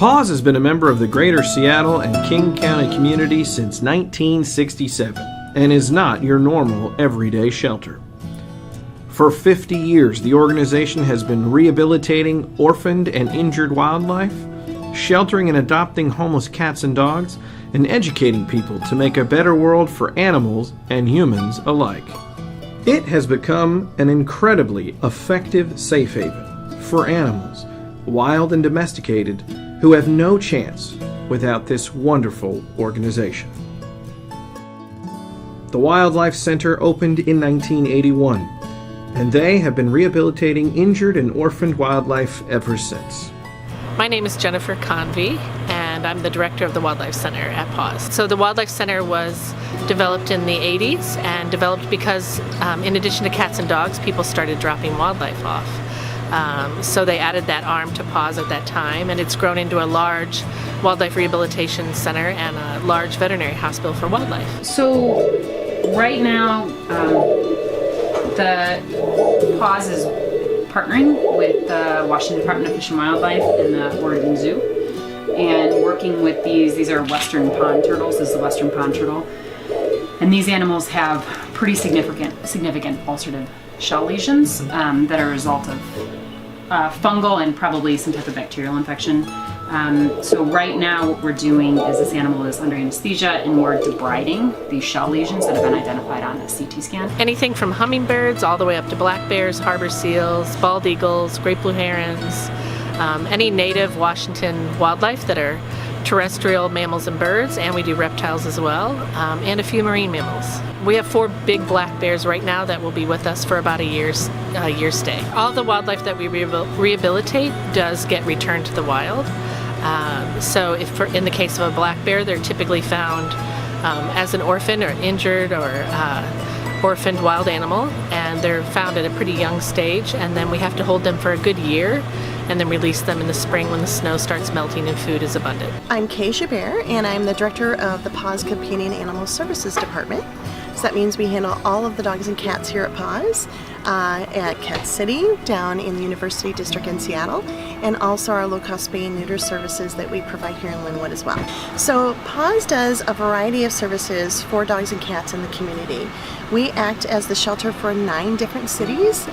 Paws has been a member of the greater Seattle and King County community since 1967 and is not your normal everyday shelter. For 50 years, the organization has been rehabilitating orphaned and injured wildlife, sheltering and adopting homeless cats and dogs, and educating people to make a better world for animals and humans alike. It has become an incredibly effective safe haven for animals, wild and domesticated, who have no chance without this wonderful organization. The Wildlife Center opened in 1981, and they have been rehabilitating injured and orphaned wildlife ever since. My name is Jennifer Convey, and I'm the director of the Wildlife Center at Paws. So the Wildlife Center was developed in the 80s and developed because in addition to cats and dogs, people started dropping wildlife off. So they added that arm to Paws at that time, and it's grown into a large wildlife rehabilitation center and a large veterinary hospital for wildlife. So right now, the Paws is partnering with the Washington Department of Fish and Wildlife and the Oregon Zoo, and working with these are western pond turtles. This is the western pond turtle, and these animals have pretty significant ulcerative shell lesions that are a result of fungal and probably some type of bacterial infection. So right now what we're doing is this animal is under anesthesia and we're debriding these shell lesions that have been identified on a CT scan. Anything from hummingbirds all the way up to black bears, harbor seals, bald eagles, great blue herons, any native Washington wildlife that are terrestrial mammals and birds, and we do reptiles as well, and a few marine mammals. We have 4 big black bears right now that will be with us for about a year's stay. All the wildlife that we rehabilitate does get returned to the wild. So in the case of a black bear, they're typically found as an orphan or injured or orphaned wild animal, and they're found at a pretty young stage, and then we have to hold them for a good year and then release them in the spring when the snow starts melting and food is abundant. I'm Kay Chabert, and I'm the director of the Paws Companion Animal Services Department. So that means we handle all of the dogs and cats here at Paws, at Cat City, down in the University District in Seattle, and also our low-cost spay and neuter services that we provide here in Linwood as well. So Paws does a variety of services for dogs and cats in the community. We act as the shelter for 9 different cities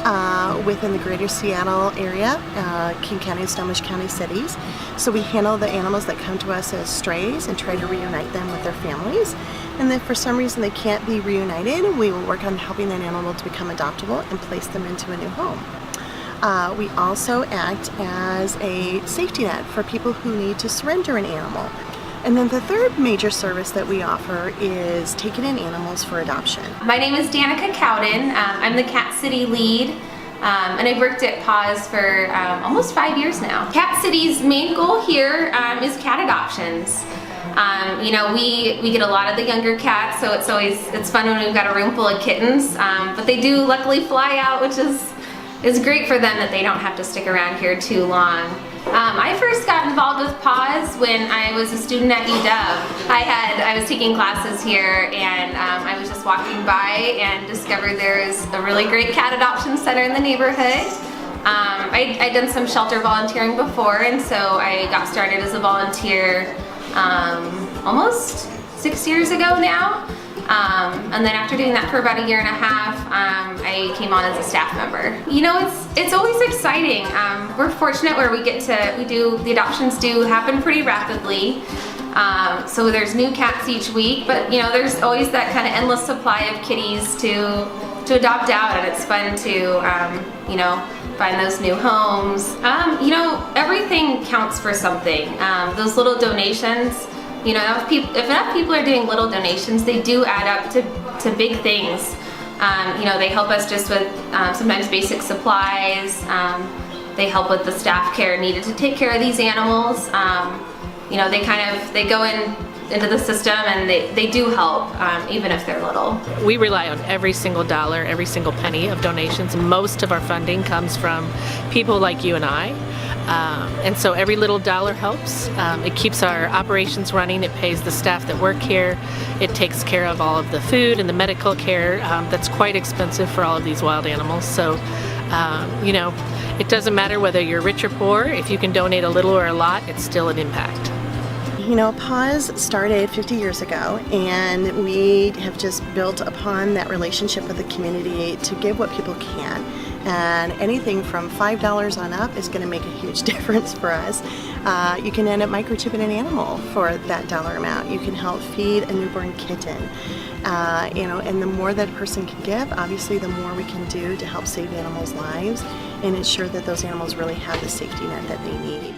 within the greater Seattle area, King County and Snohomish County cities. So we handle the animals that come to us as strays and try to reunite them with their families. And if for some reason they can't be reunited, we will work on helping that animal to become adoptable and place them into a new home. We also act as a safety net for people who need to surrender an animal. And then the third major service that we offer is taking in animals for adoption. My name is Danica Cowden. I'm the Cat City lead, and I've worked at Paws for almost 5 years now. Cat City's main goal here is cat adoptions. You know, we get a lot of the younger cats, so it's fun when we've got a room full of kittens, but they do luckily fly out, which is great for them that they don't have to stick around here too long. I first got involved with Paws when I was a student at UW. I was taking classes here, and I was just walking by and discovered there is a really great cat adoption center in the neighborhood. I'd done some shelter volunteering before, and so I got started as a volunteer almost 6 years ago now. And then after doing that for about a year and a half, I came on as a staff member. You know, it's always exciting. We're fortunate where the adoptions do happen pretty rapidly. So there's new cats each week, but you know, there's always that kind of endless supply of kitties to adopt out, and it's fun to, you know, find those new homes. You know, everything counts for something. Those little donations, you know, if enough people are doing little donations, they do add up to big things. You know, they help us just with sometimes basic supplies. They help with the staff care needed to take care of these animals. You know, they go into the system, and they do help, even if they're little. We rely on every single dollar, every single penny of donations. Most of our funding comes from people like you and I. And so every little dollar helps. It keeps our operations running. It pays the staff that work here. It takes care of all of the food and the medical care that's quite expensive for all of these wild animals. So, you know, It doesn't matter whether you're rich or poor. If you can donate a little or a lot, it's still an impact. You know, Paws started 50 years ago, and we have just built upon that relationship with the community to give what people can. And anything from $5 on up is going to make a huge difference for us. You can end up microchipping an animal for that dollar amount. You can help feed a newborn kitten. You know, and the more that person can give, obviously the more we can do to help save animals' lives and ensure that those animals really have the safety net that they need.